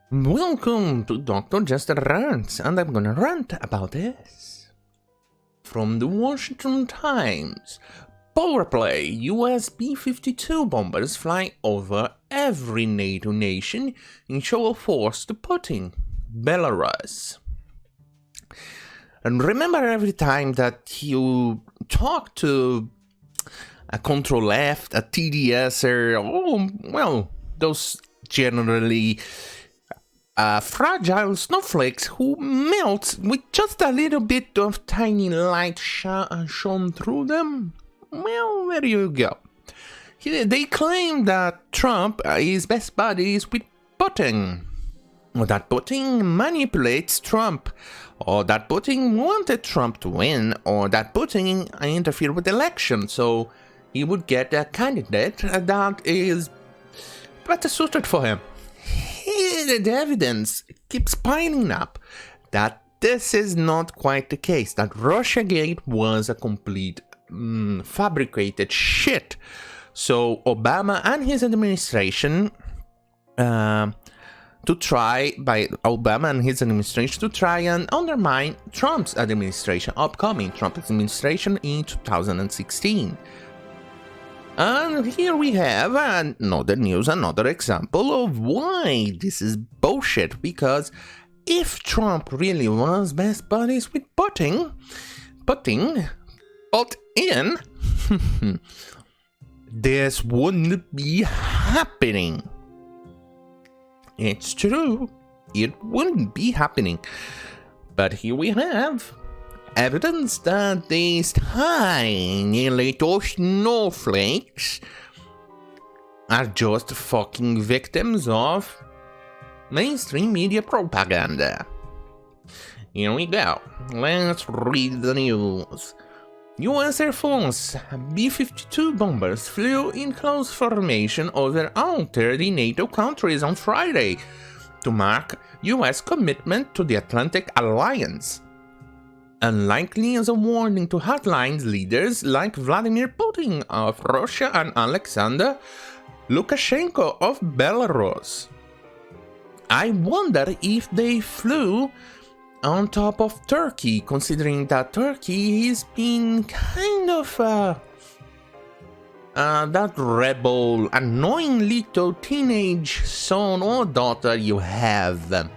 Welcome to Dr. Jester Rants, and I'm gonna rant about this. From the Washington Times, power play, US B-52 bombers fly over every NATO nation in show of force to Putin, Belarus. And remember, every time that you talk to a Control F, a TDSer, those generally fragile snowflakes who melt with just a little bit of tiny light shone through them. Well, there you go. They claim that Trump is best buddies with Putin, or that Putin manipulates Trump, or that Putin wanted Trump to win, or that Putin interfered with the election so he would get a candidate that is better suited for him. The evidence keeps piling up that this is not quite the case, that Russiagate was a complete fabricated shit. So Obama and his administration to try and undermine Trump's administration, upcoming Trump administration in 2016. And here we have another example of why this is bullshit, because if Trump really was best buddies with Putin, this wouldn't be happening. It's true, it wouldn't be happening. But here we have evidence that these tiny little snowflakes are just fucking victims of mainstream media propaganda. Here we go. Let's read the news. US Air Force B-52 bombers flew in close formation over all 30 NATO countries on Friday to mark US commitment to the Atlantic Alliance. Unlikely as a warning to hardline leaders like Vladimir Putin of Russia and Alexander Lukashenko of Belarus. I wonder if they flew on top of Turkey, considering that Turkey has been kind of that rebel, annoying little teenage son or daughter you have,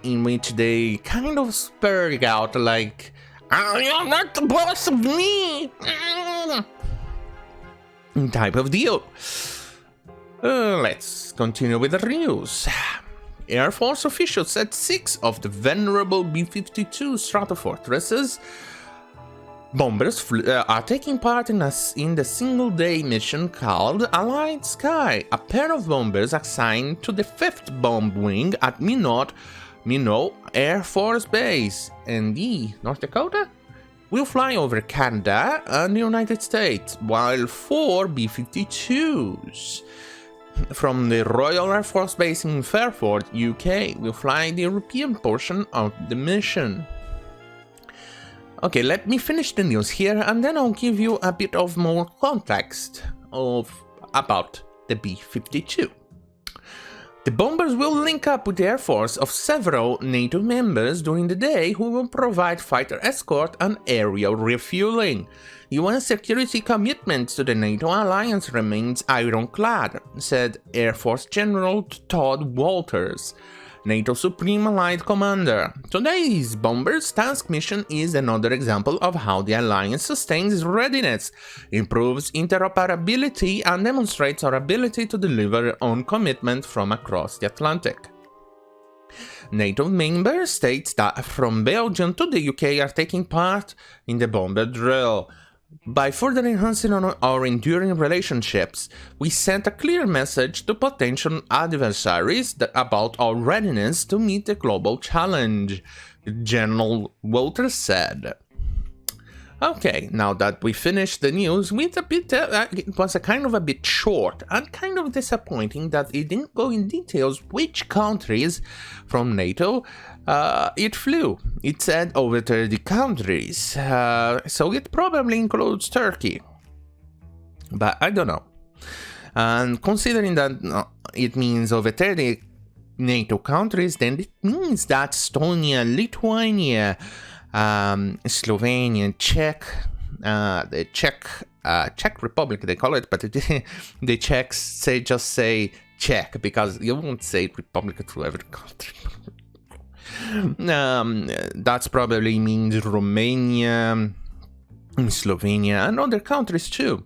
in which they kind of spurred out like, "You're not the boss of me," type of deal. Let's continue with the news. Air Force officials said 6 of the venerable B-52 Stratofortresses bombers are taking part in the single-day mission called Allied Sky, a pair of bombers assigned to the 5th Bomb Wing at Minot Air Force Base, ND, North Dakota, will fly over Canada and the United States, while 4 B-52s from the Royal Air Force Base in Fairford, UK, will fly the European portion of the mission. Okay, let me finish the news here, and then I'll give you a bit of more context about the B-52. The bombers will link up with the Air Force of several NATO members during the day, who will provide fighter escort and aerial refueling. US security commitment to the NATO alliance remains ironclad, said Air Force General Todd Walters, NATO Supreme Allied Commander. Today's bombers task mission is another example of how the alliance sustains readiness, improves interoperability, and demonstrates our ability to deliver on commitment from across the Atlantic. NATO member states that from Belgium to the UK are taking part in the bomber drill. By further enhancing our enduring relationships, we sent a clear message to potential adversaries about our readiness to meet the global challenge, General Walters said. Okay, now that we finished the news with a bit, it was a kind of a bit short and kind of disappointing that it didn't go in details which countries from NATO it flew. It said over 30 countries, so it probably includes Turkey. But I don't know. And considering that it means over 30 NATO countries, then it means that Estonia, Lithuania, Slovenia, the Czech Republic they call it, but the Czechs just say Czech because you won't say Republic to every country. That's probably means Romania, Slovenia, and other countries too,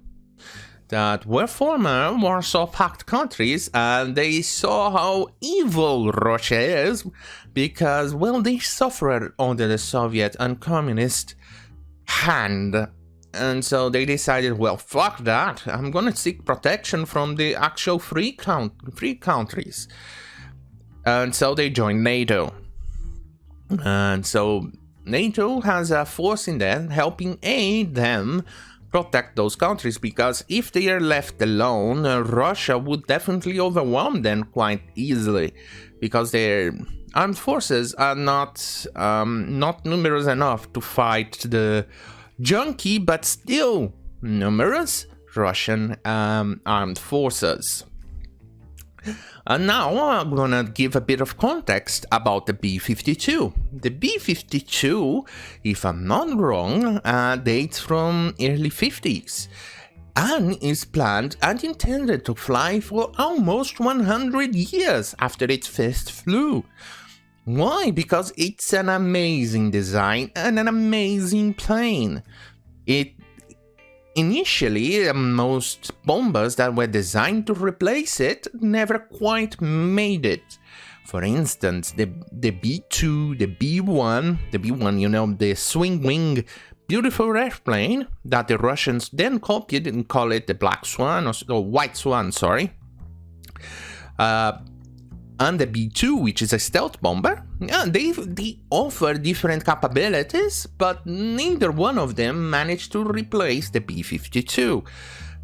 that were former Warsaw Pact countries, and they saw how evil Russia is because, well, they suffered under the Soviet and communist hand. And so they decided, well, fuck that, I'm gonna seek protection from the actual free countries. And so they joined NATO. And so NATO has a force in there helping aid them protect those countries, because if they are left alone, Russia would definitely overwhelm them quite easily, because their armed forces are not numerous enough to fight the junky but still numerous Russian armed forces. And now I'm gonna give a bit of context about the B-52. The B-52, if I'm not wrong, dates from early 50s and is planned and intended to fly for almost 100 years after it first flew. Why? Because it's an amazing design and an amazing plane. Initially, most bombers that were designed to replace it never quite made it. For instance, the B-2, the B-1, you know, the swing wing, beautiful airplane that the Russians then copied and call it the Black Swan, or White Swan, sorry. And the B-2, which is a stealth bomber, they offer different capabilities, but neither one of them managed to replace the B-52.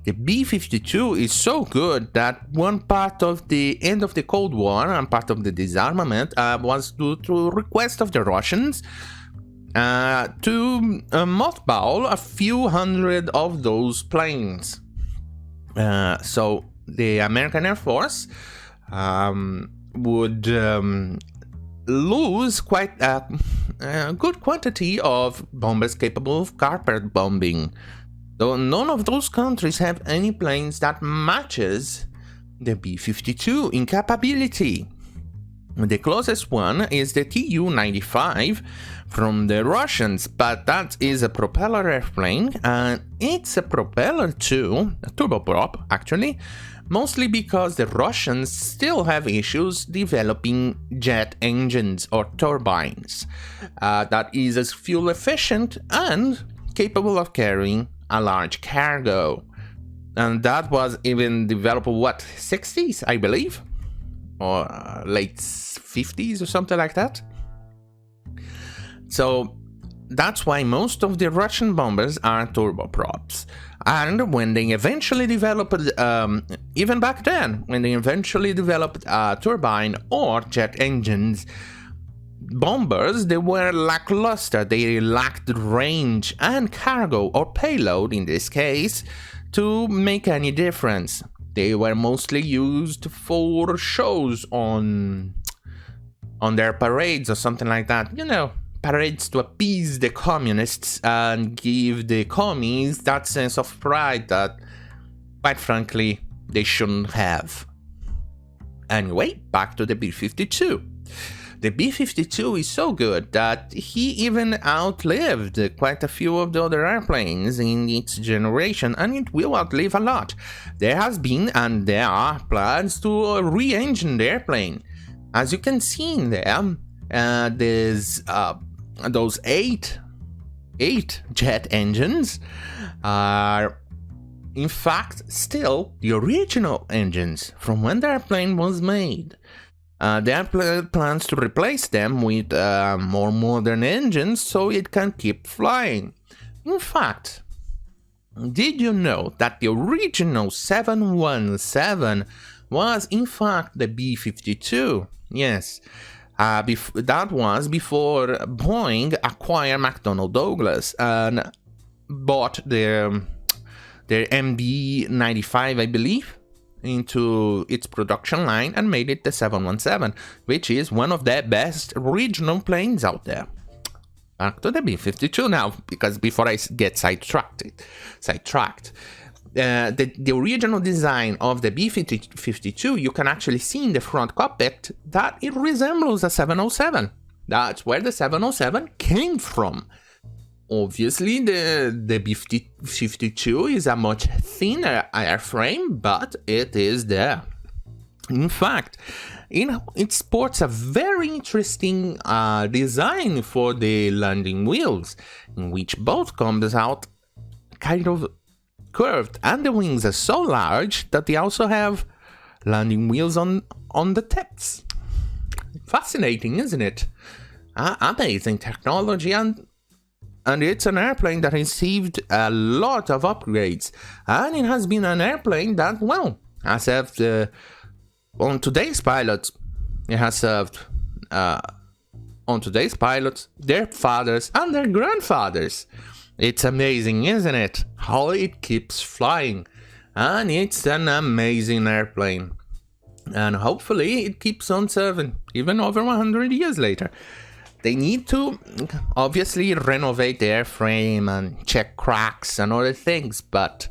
The B-52 is so good that one part of the end of the Cold War and part of the disarmament was due to request of the Russians to mothball a few hundred of those planes. So the American Air Force would lose quite a good quantity of bombers capable of carpet bombing. Though none of those countries have any planes that matches the B-52 in capability. The closest one is the Tu-95 from the Russians, but that is a propeller airplane, and it's a propeller too, a turboprop actually, mostly because the Russians still have issues developing jet engines or turbines that is as fuel efficient and capable of carrying a large cargo. And that was even developed, what, 60s, I believe? Or late 50s or something like that. So that's why most of the Russian bombers are turboprops. And when they eventually developed, even back then, when they eventually developed turbine or jet engines, bombers, they were lackluster. They lacked range and cargo, or payload in this case, to make any difference. They were mostly used for shows on their parades or something like that. You know, parades to appease the communists and give the commies that sense of pride that, quite frankly, they shouldn't have. Anyway, back to the B-52. The B-52 is so good that he even outlived quite a few of the other airplanes in its generation, and it will outlive a lot. There has been and there are plans to re-engine the airplane. As you can see in there, there's those eight jet engines are in fact still the original engines from when the airplane was made. There are plans to replace them with more modern engines so it can keep flying. In fact, did you know that the original 717 was in fact the B-52? Yes, that was before Boeing acquired McDonnell Douglas and bought their MD-95, I believe. into its production line and made it the 717, which is one of the best regional planes out there. Back to the B-52 now, because before I get sidetracked, the original design of the B-52, you can actually see in the front cockpit that it resembles a 707. That's where the 707 came from. Obviously, the B-52 is a much thinner airframe, but it is there. In fact, it sports a very interesting design for the landing wheels, in which both comes out kind of curved, and the wings are so large that they also have landing wheels on the tips. Fascinating, isn't it? Amazing technology, and it's an airplane that received a lot of upgrades, and it has been an airplane that, well, has served on today's pilots. It has served on today's pilots, their fathers, and their grandfathers. It's amazing, isn't it? How it keeps flying, and it's an amazing airplane. And hopefully it keeps on serving, even over 100 years later. They need to obviously renovate the airframe and check cracks and other things, but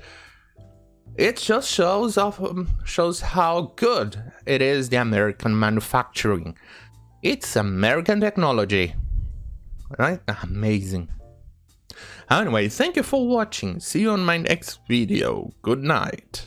it just shows how good it is, the American manufacturing. It's American technology, right? Amazing. Anyway, thank you for watching. See you on my next video. Good night.